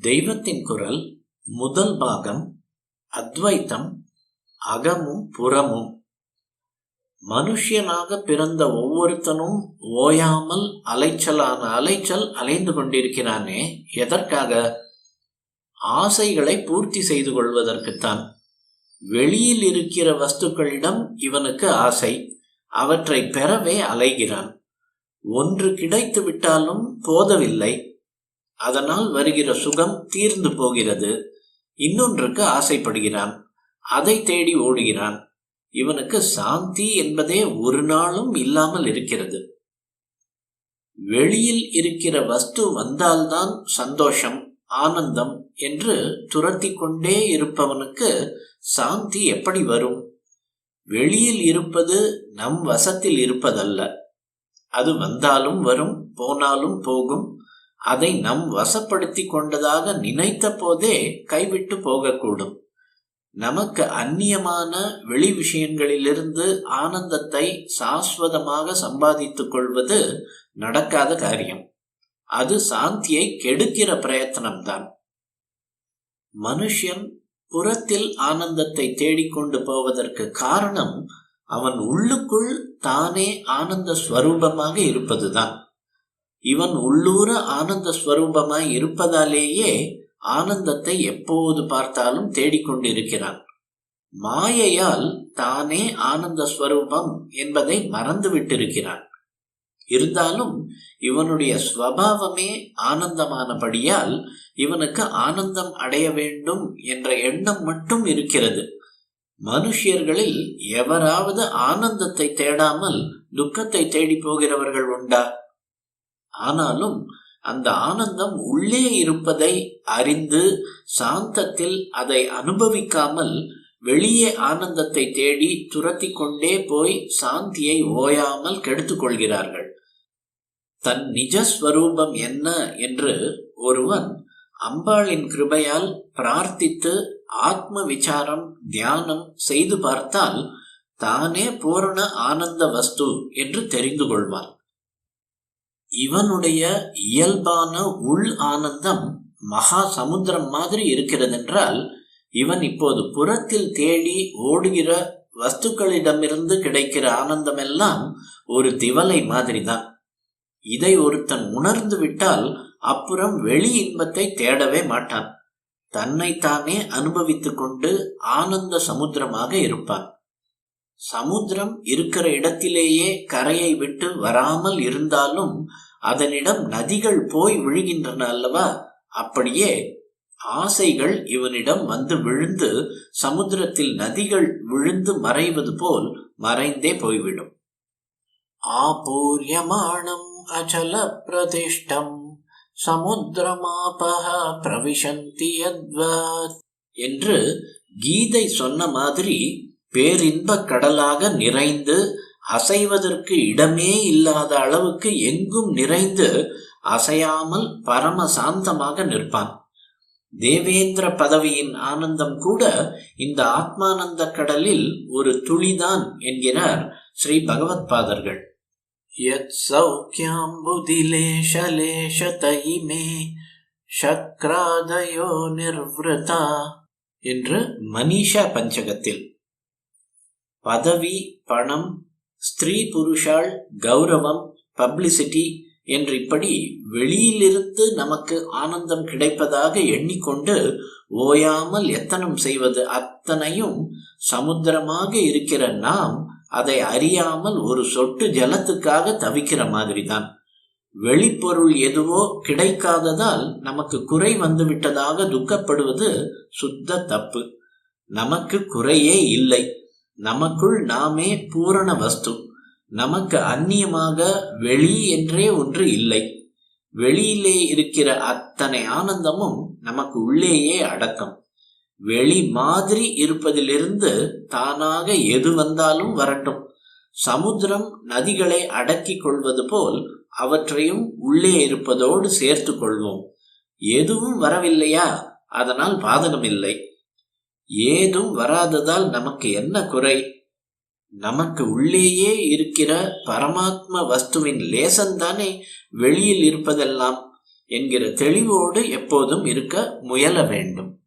தெய்வத்தின் குரல் முதல் பாகம். அத்வைத்தம், அகமும் புறமும். மனுஷனாக பிறந்த ஒவ்வொருத்தனும் ஓயாமல் அலைச்சல் அலைந்து கொண்டிருக்கிறானே, எதற்காக? ஆசைகளை பூர்த்தி செய்து கொள்வதற்குத்தான். வெளியில் இருக்கிற வஸ்துக்களிடம் இவனுக்கு ஆசை, அவற்றை பெறவே அலைகிறான். ஒன்று கிடைத்து விட்டாலும் போதவில்லை, அதனால் வருகிற சுகம் தீர்ந்து போகிறது. இன்னொன்றுக்கு ஆசைப்படுகிறான், அதை தேடி ஓடுகிறான். இவனுக்கு சாந்தி என்பதே ஒரு நாளும் இல்லாமல் இருக்கிறது. வெளியில் இருக்கிற வஸ்து வந்தால்தான் சந்தோஷம், ஆனந்தம் என்று துரத்தி கொண்டே இருப்பவனுக்கு சாந்தி எப்படி வரும்? வெளியில் இருப்பது நம் வசத்தில் இருப்பதல்ல. அது வந்தாலும் வரும், போனாலும் போகும். அதை நம் வசப்படுத்தி கொண்டதாக நினைத்த போதே கைவிட்டு போகக்கூடும். நமக்கு அந்நியமான வெளி விஷயங்களிலிருந்து ஆனந்தத்தை சாஸ்வதமாக சம்பாதித்துக் கொள்வது நடக்காத காரியம். அது சாந்தியை கெடுக்கிற பிரயத்தனம்தான். மனுஷன் புறத்தில் ஆனந்தத்தை தேடிக்கொண்டு போவதற்கு காரணம் அவன் உள்ளுக்குள் தானே ஆனந்த ஸ்வரூபமாக இருப்பதுதான். இவன் உள்ளூர ஆனந்த ஸ்வரூபமாய் இருப்பதாலேயே ஆனந்தத்தை எப்போது பார்த்தாலும் தேடிக்கொண்டிருக்கிறான். மாயையால் தானே ஆனந்த ஸ்வரூபம் என்பதை மறந்துவிட்டிருக்கிறான். இருந்தாலும் இவனுடைய ஸ்வபாவமே ஆனந்தமானபடியால் இவனுக்கு ஆனந்தம் அடைய வேண்டும் என்ற எண்ணம் மட்டும் இருக்கிறது. மனுஷர்களில் எவராவது ஆனந்தத்தை தேடாமல் துக்கத்தை தேடி போகிறவர்கள் உண்டா? ஆனாலும் அந்த ஆனந்தம் உள்ளே இருப்பதை அறிந்து சாந்தத்தில் அதை அனுபவிக்காமல் வெளியே ஆனந்தத்தை தேடி துரத்தி கொண்டே போய் சாந்தியை ஓயாமல் கெடுத்து கொள்கிறார்கள். தன் நிஜஸ்வரூபம் என்ன என்று ஒருவன் அம்பாளின் கிருபையால் பிரார்த்தித்து ஆத்ம விசாரம் தியானம் செய்து பார்த்தால் தானே பூரண ஆனந்த வஸ்து என்று தெரிந்து கொள்வான். இவனுடைய இயல்பான உள் ஆனந்தம் மகா சமுத்திரம் மாதிரி இருக்கிறதென்றால், இவன் இப்போது புறத்தில் தேடி ஓடுகிற வஸ்துக்களிடமிருந்து கிடைக்கிற ஆனந்தமெல்லாம் ஒரு திவலை மாதிரிதான். இதை ஒருத்தன் உணர்ந்து விட்டால் அப்புறம் வெளி இன்பத்தை தேடவே மாட்டான். தன்னைத்தானே அனுபவித்துக் கொண்டு ஆனந்த சமுத்திரமாக இருப்பான். சமுத்திரம் இருக்கிற இடத்திலேயே கரையை விட்டு வராமல் இருந்தாலும் அதனிடம் நதிகள் போய் விழுகின்றன அல்லவா? அப்படியே ஆசைகள் இவனிடம் வந்து விழுந்து சமுத்திரத்தில் நதிகள் விழுந்து மறைவது போல் மறைந்தே போய்விடும். ஆபூர்யமானம் அச்சல பிரதிஷ்டம் சமுத்திரமாபஹ பிரவிசந்தி யத்வத் என்று கீதை சொன்ன மாதிரி பேரின்ப கடலாக நிறைந்து அசைவதற்கு இடமே இல்லாத அளவுக்கு எங்கும் நிறைந்து அசையாமல் பரம சாந்தமாக நிற்பான். தேவேந்திர பதவியின் ஆனந்தம் கூட இந்த ஆத்மானந்த கடலில் ஒரு துளிதான் என்கிறார் ஸ்ரீ பகவத் பாதர்கள். யத் சௌக்கியாம்புதிலேஷலேஷதயிமே சக்ராதயோ நிர்வ்ருதா என்று மனிஷா பஞ்சகத்தில். பதவி, பணம், ஸ்திரீ புருஷால், கௌரவம், பப்ளிசிட்டி என்று இப்படி வெளியிலிருந்து நமக்கு ஆனந்தம் கிடைப்பதாக எண்ணிக்கொண்டு ஓயாமல் எத்தனம் செய்வது அத்தனையும் சமுத்திரமாக இருக்கிற நாம் அதை அறியாமல் ஒரு சொட்டு ஜலத்துக்காக தவிக்கிற மாதிரிதான். வெளிப்பொருள் எதுவோ கிடைக்காததால் நமக்கு குறை வந்து விட்டதாக துக்கப்படுவது சுத்த தப்பு. நமக்கு குறையே இல்லை. நமக்குள் நாமே பூரண வஸ்து. நமக்கு அந்நியமாக வெளி என்றே ஒன்று இல்லை. வெளியிலே இருக்கிற அத்தனை ஆனந்தமும் நமக்கு உள்ளேயே அடக்கம். வெளி மாதிரி இருப்பதிலிருந்து தானாக எது வந்தாலும் வரட்டும். சமுத்திரம் நதிகளை அடக்கி கொள்வது போல் அவற்றையும் உள்ளே இருப்பதோடு சேர்த்து கொள்வோம். எதுவும் வரவில்லையா, அதனால் பாதகமில்லை. ஏதும் வராததால் நமக்கு என்ன குறை? நமக்கு உள்ளேயே இருக்கிற பரமாத்ம வஸ்துவின் லேசந்தானே வெளியில் இருப்பதெல்லாம் என்கிற தெளிவோடு எப்போதும் இருக்க முயல வேண்டும்.